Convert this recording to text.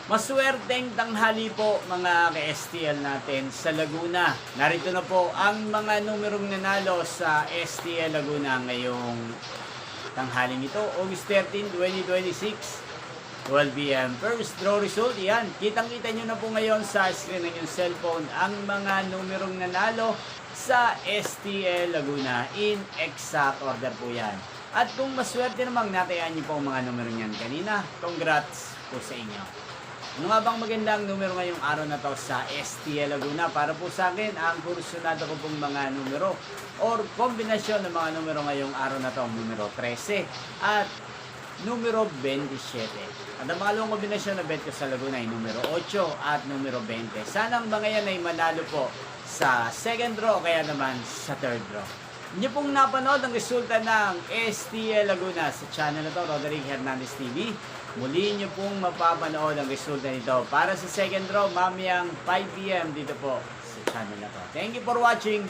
Maswerteng tanghali po mga ka-STL natin sa Laguna. Narito na po ang mga numerong nanalo sa STL Laguna ngayong tanghaling ito, August 13, 2026. 12 p.m. First draw result, yan. Kitang-kita nyo na po ngayon sa screen ng yung cellphone ang mga numerong nanalo sa STL Laguna. In exact order po yan. At kung maswerte namang natayaan nyo po ang mga numero niyan kanina, congrats po sa inyo. Ano nga bang magandang numero ngayong araw na to sa STL Laguna? Para po sa akin, ang kursunado ko pong mga numero or kombinasyon ng mga numero ngayong araw na to, numero 13 at numero 27. At ang pangalawang kombinasyon na bet ko sa Laguna ay numero 8 at numero 20. Sana ang mga yan ay manalo po sa second draw kaya naman sa third draw. Inyo pong napanood ang resulta ng STL Laguna sa channel na to, Roderick Hernandez TV. Muli nyo pong mapapanood ang resulta nito para sa second draw mamayang 5 p.m. dito po sa channel na to. Thank you for watching.